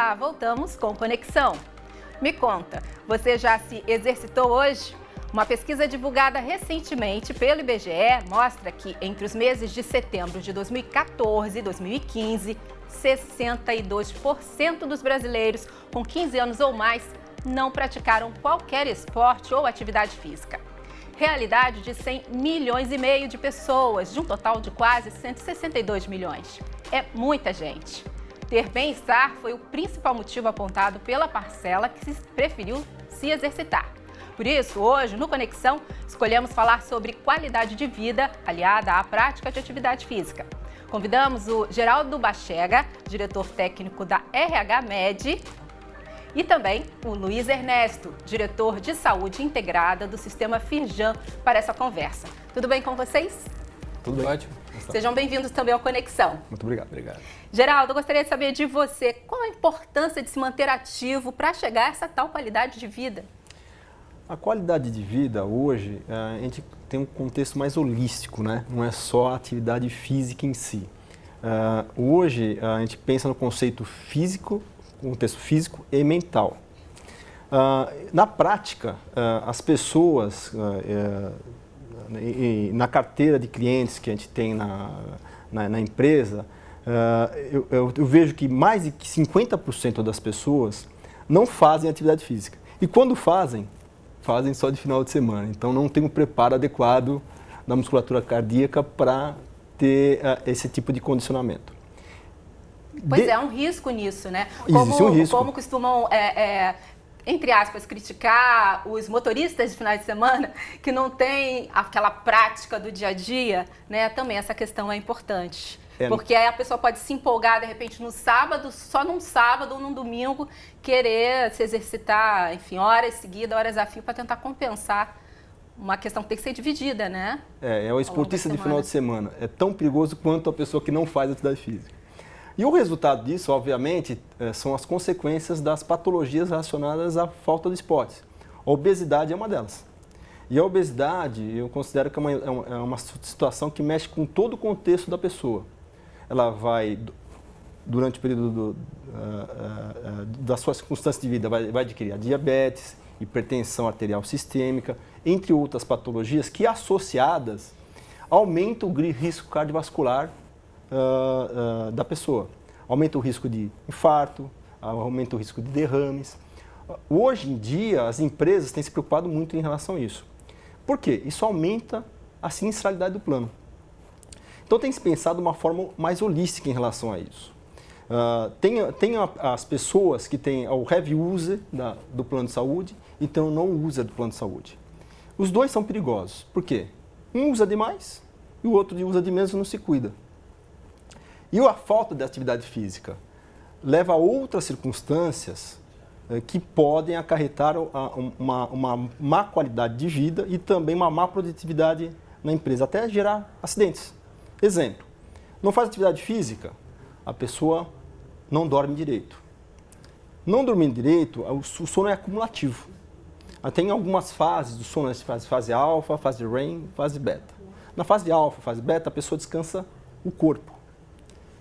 Olá, voltamos com Conexão. Me conta, você já se exercitou hoje? Uma pesquisa divulgada recentemente pelo IBGE mostra que entre os meses de setembro de 2014 e 2015, 62% dos brasileiros com 15 anos ou mais não praticaram qualquer esporte ou atividade física. Realidade de 100 milhões e meio de pessoas, de um total de quase 162 milhões. É muita gente. Ter bem-estar foi o principal motivo apontado pela parcela que preferiu se exercitar. Por isso, hoje, no Conexão, escolhemos falar sobre qualidade de vida aliada à prática de atividade física. Convidamos o Geraldo Bachega, diretor técnico da RH Med, e também o Luiz Ernesto, diretor de saúde integrada do Sistema Firjan, para essa conversa. Tudo bem com vocês? Tudo ótimo. Sejam bem-vindos também ao Conexão. Muito obrigado. Obrigado. Geraldo, eu gostaria de saber de você, qual a importância de se manter ativo para chegar a essa tal qualidade de vida? A qualidade de vida hoje, a gente tem um contexto mais holístico, né? Não é só a atividade física em si. Hoje, a gente pensa no conceito físico, contexto físico e mental. Na prática, as pessoas, na carteira de clientes que a gente tem na empresa, eu vejo que mais de 50% das pessoas não fazem atividade física. E quando fazem só de final de semana. Então, não tem um preparo adequado da musculatura cardíaca para ter esse tipo de condicionamento. Pois é, um risco nisso, né? Existe um risco. Como costumam, entre aspas, criticar os motoristas de finais de semana que não têm aquela prática do dia a dia, né? Também essa questão é importante. Porque aí a pessoa pode se empolgar, de repente, no sábado, só num sábado ou num domingo, querer se exercitar, enfim, horas seguidas, horas a fio, para tentar compensar uma questão que tem que ser dividida, né? É o esportista de final de semana. É tão perigoso quanto a pessoa que não faz atividade física. E o resultado disso, obviamente, são as consequências das patologias relacionadas à falta de esporte. A obesidade é uma delas. E a obesidade, eu considero que é uma situação que mexe com todo o contexto da pessoa. Ela vai, durante o período das suas circunstâncias de vida, vai adquirir a diabetes, hipertensão arterial sistêmica, entre outras patologias que, associadas, aumentam o risco cardiovascular da pessoa. Aumenta o risco de infarto, aumenta o risco de derrames. Hoje em dia, as empresas têm se preocupado muito em relação a isso. Por quê? Isso aumenta a sinistralidade do plano. Então, tem se pensado de uma forma mais holística em relação a isso. Tem as pessoas que têm o heavy user do plano de saúde e tem o não user do plano de saúde. Os dois são perigosos. Por quê? Um usa demais e o outro usa de menos e não se cuida. E a falta de atividade física leva a outras circunstâncias que podem acarretar uma má qualidade de vida e também uma má produtividade na empresa, até gerar acidentes. Exemplo, não faz atividade física, a pessoa não dorme direito. Não dormindo direito, o sono é acumulativo. Tem algumas fases do sono, fase alfa, fase REM, fase beta. Na fase alfa, fase beta, a pessoa descansa o corpo.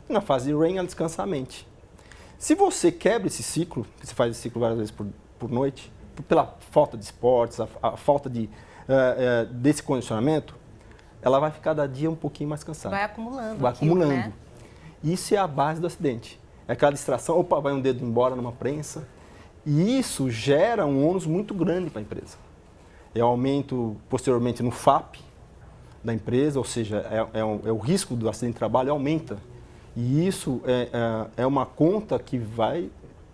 E na fase REM, ela descansa a mente. Se você quebra esse ciclo, você faz esse ciclo várias vezes por noite, pela falta de esportes, a falta desse condicionamento, ela vai ficar cada dia um pouquinho mais cansada. Vai acumulando. Vai acumulando. Né? Isso é a base do acidente. É aquela distração, opa, vai um dedo embora numa prensa. E isso gera um ônus muito grande para a empresa. É aumento, posteriormente, no FAP da empresa, ou seja, o risco do acidente de trabalho aumenta. E isso é uma conta que vai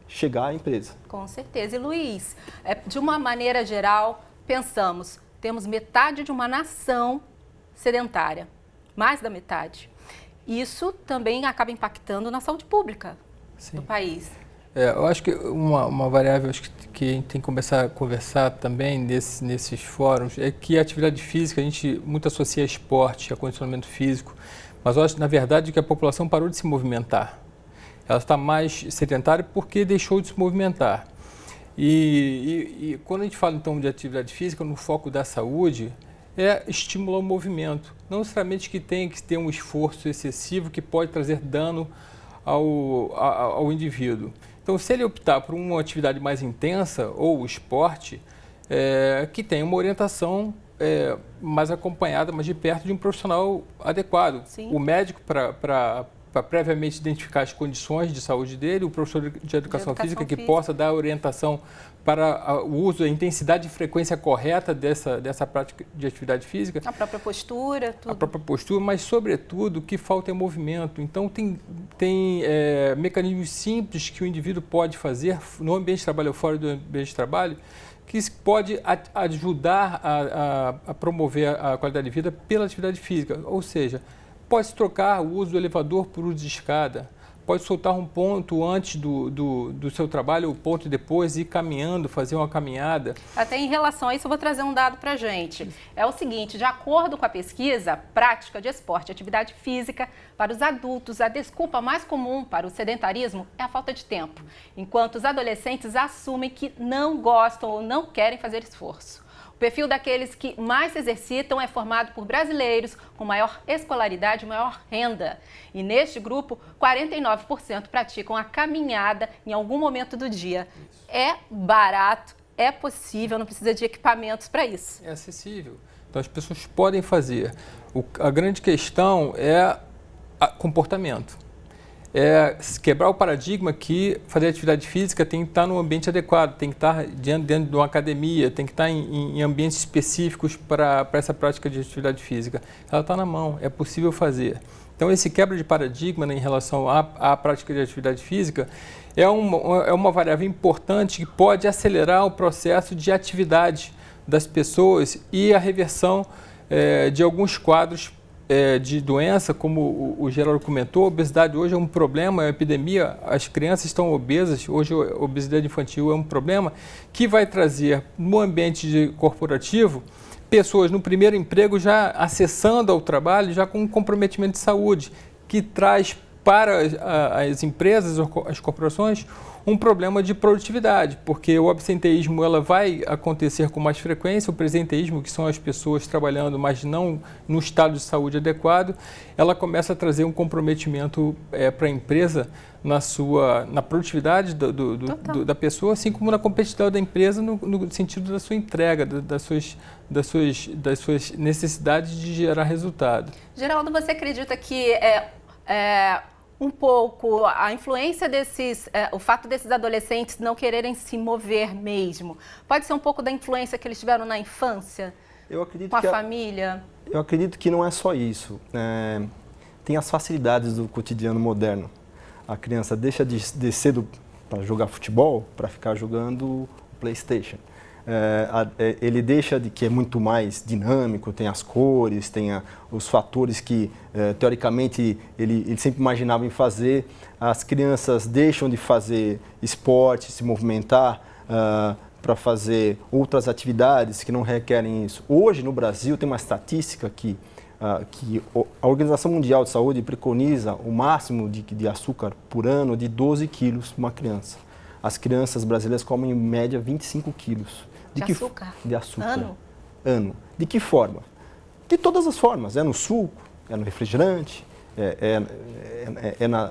chegar à empresa. Com certeza. E, Luiz, de uma maneira geral, temos metade de uma nação sedentária, mais da metade. Isso também acaba impactando na saúde pública do país. Eu acho que uma variável que a gente tem que começar a conversar também nesses fóruns é que a atividade física, a gente muito associa a esporte, a condicionamento físico, mas eu acho, na verdade, que a população parou de se movimentar. Ela está mais sedentária porque deixou de se movimentar. E quando a gente fala, então, de atividade física, no foco da saúde, estimular o movimento. Não necessariamente que tenha que ter um esforço excessivo que pode trazer dano ao indivíduo. Então, se ele optar por uma atividade mais intensa ou o esporte, que tem uma orientação mais acompanhada, mais de perto, de um profissional adequado. Sim. O médico para previamente identificar as condições de saúde dele, o professor de educação física que possa dar orientação para o uso, a intensidade e frequência correta dessa prática de atividade física. A própria postura, tudo. A própria postura, mas, sobretudo, o que falta é movimento. Então, tem mecanismos simples que o indivíduo pode fazer no ambiente de trabalho ou fora do ambiente de trabalho, que pode ajudar a promover a qualidade de vida pela atividade física. Ou seja, pode trocar o uso do elevador por uso de escada, pode soltar um ponto antes do seu trabalho, o ponto depois, ir caminhando, fazer uma caminhada. Até em relação a isso, eu vou trazer um dado para a gente. É o seguinte, de acordo com a pesquisa, prática de esporte e atividade física, para os adultos, a desculpa mais comum para o sedentarismo é a falta de tempo, enquanto os adolescentes assumem que não gostam ou não querem fazer esforço. O perfil daqueles que mais se exercitam é formado por brasileiros com maior escolaridade e maior renda. E neste grupo, 49% praticam a caminhada em algum momento do dia. É barato, é possível, não precisa de equipamentos para isso. É acessível. Então as pessoas podem fazer. A grande questão é comportamento. É quebrar o paradigma que fazer atividade física tem que estar num ambiente adequado, tem que estar dentro de uma academia, tem que estar em ambientes específicos para essa prática de atividade física. Ela está na mão, é possível fazer. Então, esse quebra de paradigma, né, em relação à prática de atividade física é uma variável importante que pode acelerar o processo de atividade das pessoas e a reversão de alguns quadros de doença, como o Geraldo comentou. A obesidade hoje é um problema, é uma epidemia, as crianças estão obesas, hoje a obesidade infantil é um problema que vai trazer no ambiente corporativo pessoas no primeiro emprego já acessando ao trabalho, já com um comprometimento de saúde, que traz para as empresas, as corporações, um problema de produtividade, porque o absenteísmo ela vai acontecer com mais frequência, o presenteísmo, que são as pessoas trabalhando, mas não no estado de saúde adequado, ela começa a trazer um comprometimento para a empresa na produtividade da pessoa, assim como na competitividade da empresa no sentido da sua entrega, das suas necessidades de gerar resultado. Geraldo, você acredita que um pouco a influência o fato desses adolescentes não quererem se mover mesmo, pode ser um pouco da influência que eles tiveram na infância, com a família? Eu acredito que não é só isso. Tem as facilidades do cotidiano moderno. A criança deixa de cedo para jogar futebol para ficar jogando PlayStation. Ele deixa de que é muito mais dinâmico, tem as cores, tem os fatores que, teoricamente, ele sempre imaginava em fazer. As crianças deixam de fazer esporte, se movimentar para fazer outras atividades que não requerem isso. Hoje, no Brasil, tem uma estatística que a Organização Mundial de Saúde preconiza o máximo de açúcar por ano de 12 quilos para uma criança. As crianças brasileiras comem, em média, 25 quilos. Açúcar? De açúcar. Ano. De que forma? De todas as formas. É no suco, é no refrigerante,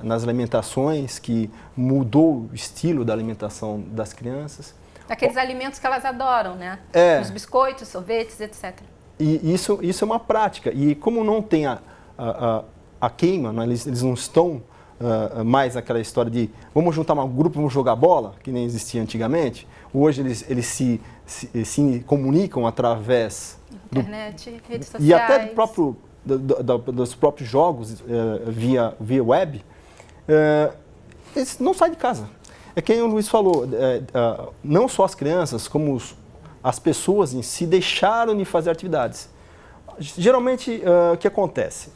nas alimentações, que mudou o estilo da alimentação das crianças. Aqueles alimentos que elas adoram, né? Os biscoitos, sorvetes, etc. E isso é uma prática. E como não tem a queima, né? Eles não estão mais aquela história de vamos juntar um grupo, vamos jogar bola, que nem existia antigamente. Hoje eles se comunicam através internet, redes sociais. E até dos próprios jogos via web. Eles não saem de casa. É quem o Luiz falou, não só as crianças, como as pessoas em si deixaram de fazer atividades. Geralmente, o que acontece?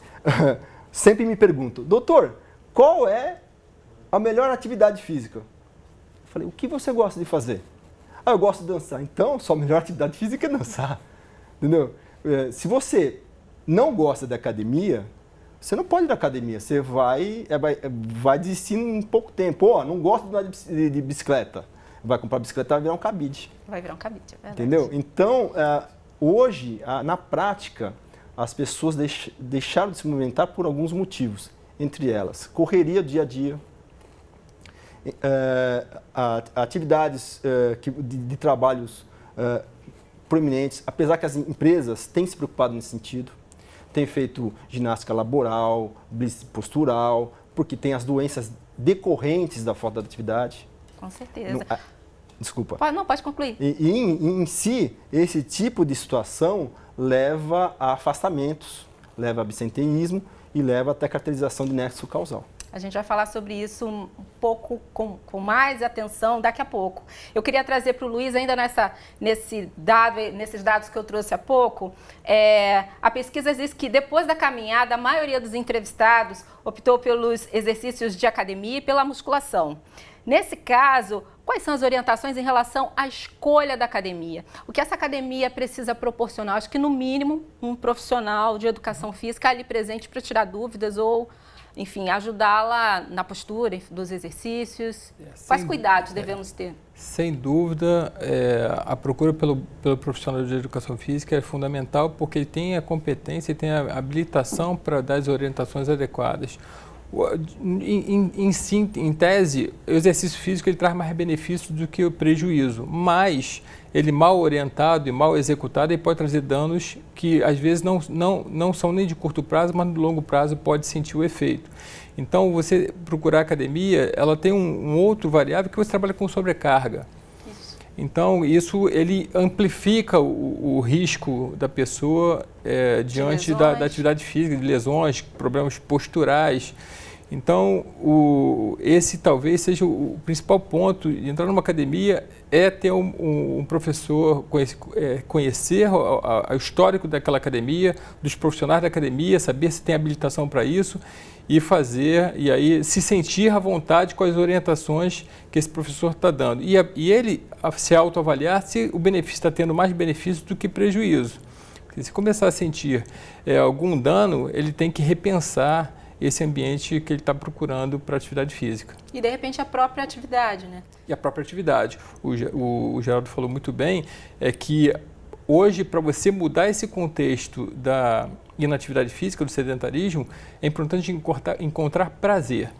Sempre me perguntam, doutor, qual é a melhor atividade física? Eu falei, o que você gosta de fazer? Eu gosto de dançar. Então, sua melhor atividade física é dançar. Entendeu? Se você não gosta de academia, você não pode ir na academia. Você vai desistir em pouco tempo. Não gosto de bicicleta. Vai comprar bicicleta, vai virar um cabide. Vai virar um cabide, é verdade. Entendeu? Então, hoje, na prática, as pessoas deixaram de se movimentar por alguns motivos. Entre elas, correria dia a dia. atividades de trabalhos proeminentes, apesar que as empresas têm se preocupado nesse sentido, têm feito ginástica laboral, blitz postural, porque tem as doenças decorrentes da falta de atividade. Com certeza. Desculpa. Pode concluir. E em si, esse tipo de situação leva a afastamentos, leva a absenteísmo e leva até caracterização de nexo causal. A gente vai falar sobre isso um pouco com mais atenção daqui a pouco. Eu queria trazer para o Luiz, ainda nesses dados que eu trouxe há pouco, a pesquisa diz que depois da caminhada, a maioria dos entrevistados optou pelos exercícios de academia e pela musculação. Nesse caso, quais são as orientações em relação à escolha da academia? O que essa academia precisa proporcionar? Acho que, no mínimo, um profissional de educação física ali presente para tirar dúvidas ou, enfim, ajudá-la na postura dos exercícios. Quais cuidados devemos ter? Sem dúvida, a procura pelo profissional de educação física é fundamental porque ele tem a competência e tem a habilitação para dar as orientações adequadas. Em tese, o exercício físico ele traz mais benefícios do que o prejuízo, mas ele mal orientado e mal executado ele pode trazer danos que às vezes não são nem de curto prazo, mas no longo prazo pode sentir o efeito. Então, você procurar academia, ela tem um outro variável que você trabalha com sobrecarga. Então, isso ele amplifica o risco da pessoa diante da atividade física, de lesões, problemas posturais. Então, esse talvez seja o principal ponto de entrar numa academia, é ter um professor, conhecer o histórico daquela academia, dos profissionais da academia, saber se tem habilitação para isso e fazer, e aí se sentir à vontade com as orientações que esse professor está dando. E ele se autoavaliar se o benefício está tendo mais benefício do que prejuízo. Porque se começar a sentir algum dano, ele tem que repensar esse ambiente que ele está procurando para a atividade física. E, de repente, a própria atividade, né? E a própria atividade. O Geraldo falou muito bem, que hoje, para você mudar esse contexto da inatividade física, do sedentarismo, é importante encontrar prazer.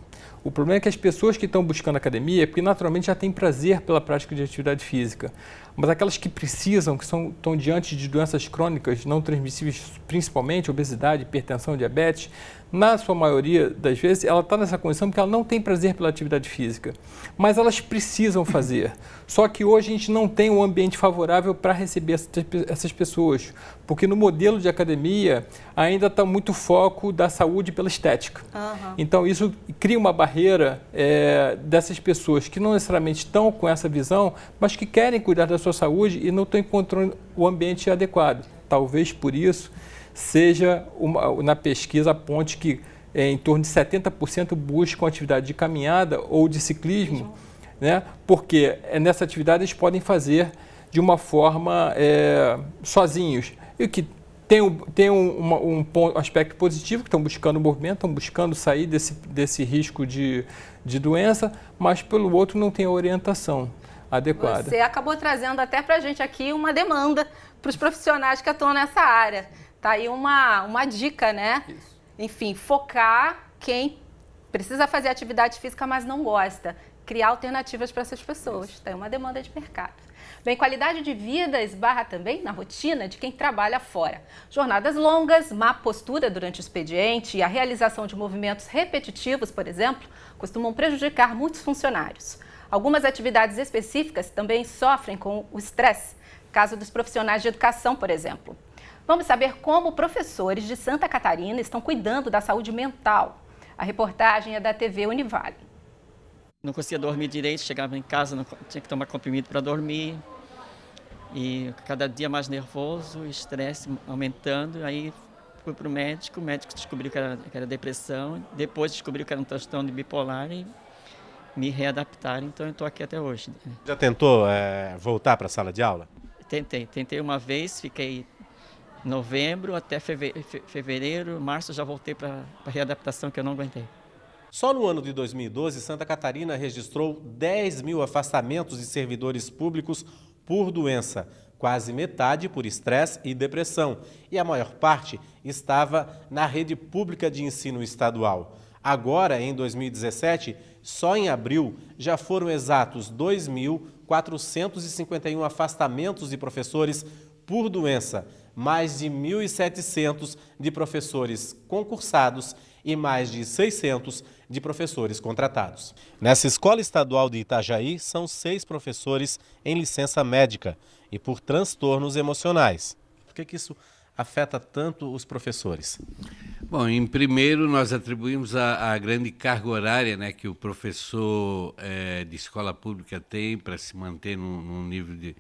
O problema é que as pessoas que estão buscando academia é porque naturalmente já têm prazer pela prática de atividade física. Mas aquelas que precisam, que estão diante de doenças crônicas não transmissíveis, principalmente obesidade, hipertensão, diabetes, na sua maioria das vezes ela está nessa condição porque ela não tem prazer pela atividade física. Mas elas precisam fazer. Só que hoje a gente não tem um ambiente favorável para receber essas pessoas. Porque no modelo de academia ainda está muito foco da saúde pela estética. Uhum. Então isso cria uma barreira dessas pessoas que não necessariamente estão com essa visão, mas que querem cuidar da sua saúde e não estão encontrando o ambiente adequado. Talvez por isso seja na pesquisa aponte que em torno de 70% buscam atividade de caminhada ou de ciclismo, né? Porque nessa atividade eles podem fazer de uma forma sozinhos. E que tem um aspecto positivo, que estão buscando movimento, estão buscando sair desse risco de doença, mas pelo outro não tem a orientação adequada. Você acabou trazendo até para a gente aqui uma demanda para os profissionais que atuam nessa área. Tá aí uma dica, né? Isso. Enfim, focar quem precisa fazer atividade física, mas não gosta. Criar alternativas para essas pessoas. Isso. Tem uma demanda de mercado. Bem, qualidade de vida esbarra também na rotina de quem trabalha fora. Jornadas longas, má postura durante o expediente e a realização de movimentos repetitivos, por exemplo, costumam prejudicar muitos funcionários. Algumas atividades específicas também sofrem com o estresse, caso dos profissionais de educação, por exemplo. Vamos saber como professores de Santa Catarina estão cuidando da saúde mental. A reportagem é da TV Univale. Não conseguia dormir direito, chegava em casa, tinha que tomar comprimido para dormir. E cada dia mais nervoso, estresse aumentando. Aí fui para o médico descobriu que era depressão. Depois descobriu que era um transtorno bipolar e me readaptaram. Então eu estou aqui até hoje. Já tentou voltar para a sala de aula? Tentei uma vez, fiquei novembro até fevereiro, março já voltei para a readaptação que eu não aguentei. Só no ano de 2012, Santa Catarina registrou 10 mil afastamentos de servidores públicos por doença, quase metade por estresse e depressão, e a maior parte estava na rede pública de ensino estadual. Agora, em 2017, Só em abril já foram exatos 2.451 afastamentos de professores por doença, mais de 1.700 de professores concursados e mais de 600 de professores contratados. Nessa escola estadual de Itajaí, são 6 professores em licença médica e por transtornos emocionais. Por que isso afeta tanto os professores? Bom, em primeiro nós atribuímos a grande carga horária, né, que o professor de escola pública tem para se manter num nível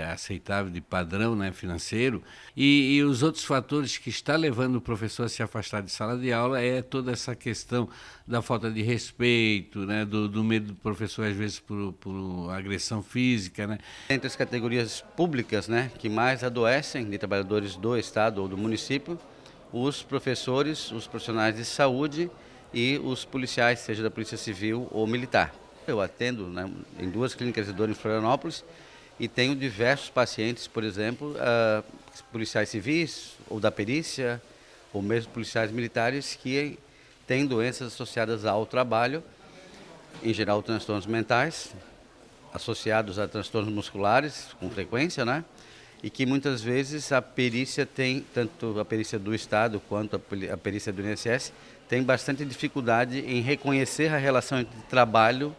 aceitável de padrão, né, financeiro, e os outros fatores que está levando o professor a se afastar de sala de aula é toda essa questão da falta de respeito, né, do medo do professor às vezes por agressão física, né. Entre as categorias públicas, né, que mais adoecem de trabalhadores do estado ou do município, os professores, os profissionais de saúde e os policiais, seja da Polícia Civil ou Militar. Eu atendo, né, em 2 clínicas de dor em Florianópolis e tenho diversos pacientes, por exemplo, policiais civis ou da perícia, ou mesmo policiais militares que têm doenças associadas ao trabalho, em geral transtornos mentais, associados a transtornos musculares com frequência, né? E que muitas vezes a perícia tem, tanto a perícia do Estado quanto a perícia do INSS, tem bastante dificuldade em reconhecer a relação entre trabalho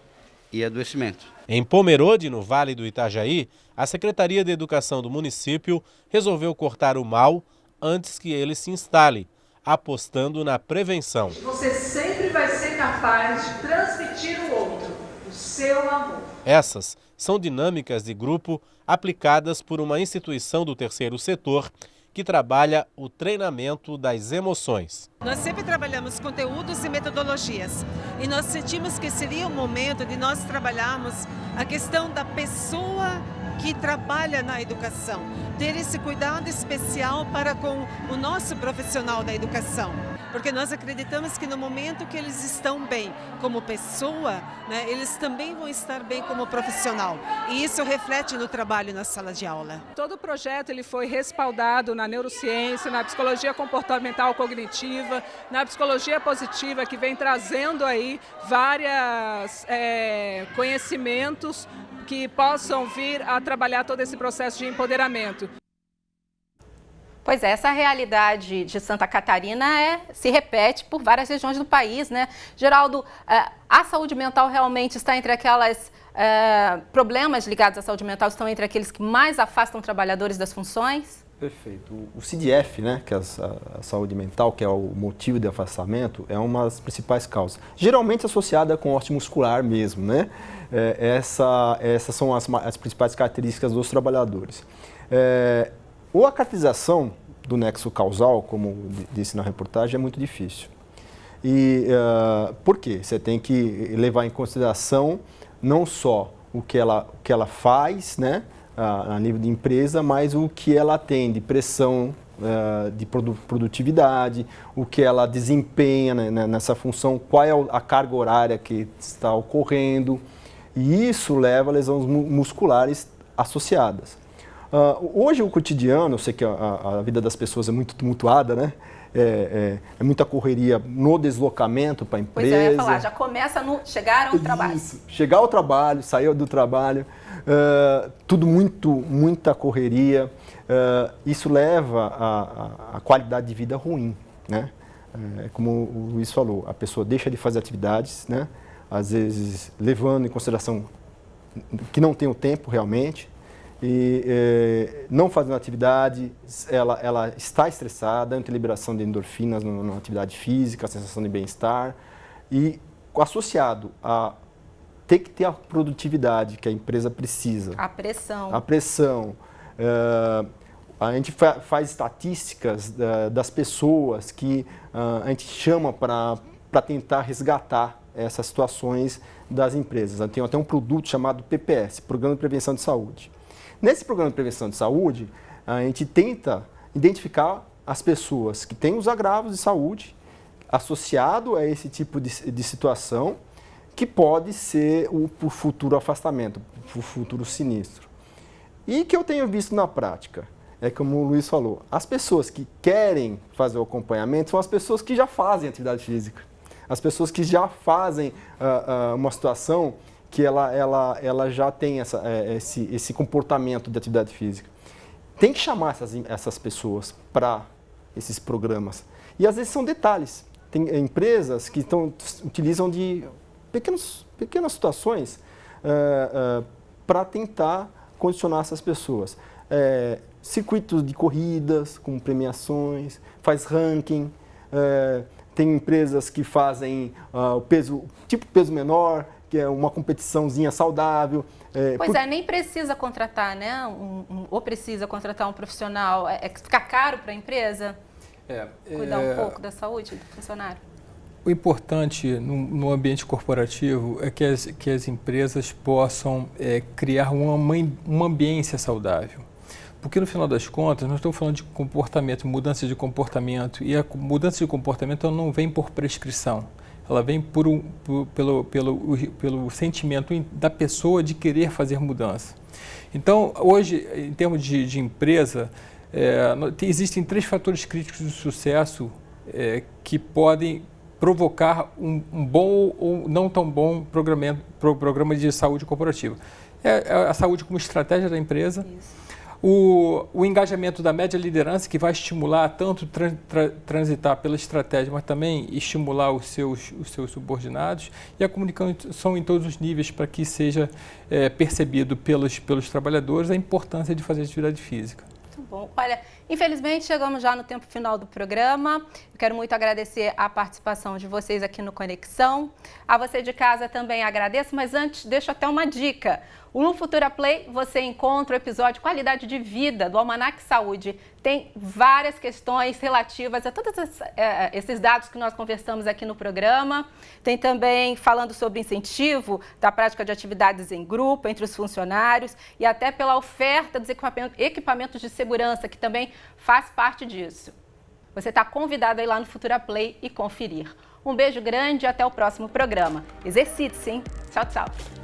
e adoecimento. Em Pomerode, no Vale do Itajaí, a Secretaria de Educação do município resolveu cortar o mal antes que ele se instale, apostando na prevenção. Você sempre vai ser capaz de transmitir ao outro o seu amor. Essas são dinâmicas de grupo aplicadas por uma instituição do terceiro setor que trabalha o treinamento das emoções. Nós sempre trabalhamos conteúdos e metodologias e nós sentimos que seria o momento de nós trabalharmos a questão da pessoa que trabalha na educação, ter esse cuidado especial para com o nosso profissional da educação. Porque nós acreditamos que no momento que eles estão bem como pessoa, né, eles também vão estar bem como profissional. E isso reflete no trabalho na sala de aula. Todo o projeto ele foi respaldado na neurociência, na psicologia comportamental cognitiva, na psicologia positiva, que vem trazendo aí vários conhecimentos que possam vir a trabalhar todo esse processo de empoderamento. Pois é, essa realidade de Santa Catarina se repete por várias regiões do país, né? Geraldo, a saúde mental realmente está entre aquelas problemas ligados à saúde mental, estão entre aqueles que mais afastam trabalhadores das funções? Perfeito. O CDF, né, que é a saúde mental, que é o motivo de afastamento, é uma das principais causas. Geralmente associada com ósseo muscular mesmo, né? Essas são as principais características dos trabalhadores. Ou a caracterização do nexo causal, como disse na reportagem, é muito difícil. E por quê? Você tem que levar em consideração não só o que ela faz, né, a nível de empresa, mas o que ela tem de pressão, de produtividade, o que ela desempenha, né, nessa função, qual é a carga horária que está ocorrendo. E isso leva a lesões musculares associadas. Hoje o cotidiano, eu sei que a vida das pessoas é muito tumultuada, né? É muita correria no deslocamento para a empresa. Pois é, eu ia falar, já começa no chegar ao trabalho. Isso, chegar ao trabalho, sair do trabalho, tudo muita correria. Isso leva a qualidade de vida ruim, né? Como o Luiz falou, a pessoa deixa de fazer atividades, né? Às vezes levando em consideração que não tem o tempo realmente, e não fazendo atividade, ela está estressada, não tem liberação de endorfinas na atividade física, a sensação de bem-estar, e associado a ter que ter a produtividade que a empresa precisa. A pressão. A pressão. A gente faz estatísticas das pessoas que a gente chama para tentar resgatar essas situações das empresas. Tem até um produto chamado PPS, Programa de Prevenção de Saúde. Nesse Programa de Prevenção de Saúde, a gente tenta identificar as pessoas que têm os agravos de saúde associado a esse tipo de situação que pode ser o futuro afastamento, o futuro sinistro. E que eu tenho visto na prática, como o Luiz falou, as pessoas que querem fazer o acompanhamento são as pessoas que já fazem atividade física. as pessoas que já fazem uma situação que ela já tem esse comportamento de atividade física. Tem que chamar essas pessoas para esses programas. E às vezes são detalhes. Tem empresas que utilizam de pequenas situações para tentar condicionar essas pessoas. Circuitos de corridas com premiações, faz ranking, tem empresas que fazem peso menor, que é uma competiçãozinha saudável. Nem precisa contratar, né? Ou precisa contratar um profissional. Fica caro para a empresa cuidar um pouco da saúde do funcionário? O importante no ambiente corporativo é que as empresas possam criar uma ambiência saudável. Porque, no final das contas, nós estamos falando de comportamento, mudança de comportamento, e a mudança de comportamento ela não vem por prescrição, ela vem pelo sentimento da pessoa de querer fazer mudança. Então, hoje, em termos de empresa, existem 3 fatores críticos de sucesso que podem provocar um bom ou não tão bom programa de saúde corporativa. A saúde como estratégia da empresa, o engajamento da média liderança, que vai estimular tanto transitar pela estratégia, mas também estimular os seus subordinados, e a comunicação em todos os níveis para que seja percebido pelos trabalhadores a importância de fazer atividade física. Muito bom. Olha, infelizmente chegamos já no tempo final do programa. Eu quero muito agradecer a participação de vocês aqui no Conexão. A você de casa também agradeço, mas antes deixo até uma dica. No Futura Play você encontra o episódio Qualidade de Vida do Almanac Saúde. Tem várias questões relativas a todos esses dados que nós conversamos aqui no programa. Tem também falando sobre incentivo da prática de atividades em grupo entre os funcionários e até pela oferta dos equipamentos de segurança, que também faz parte disso. Você está convidado a ir lá no Futura Play e conferir. Um beijo grande e até o próximo programa. Exercite-se, hein? Tchau, tchau.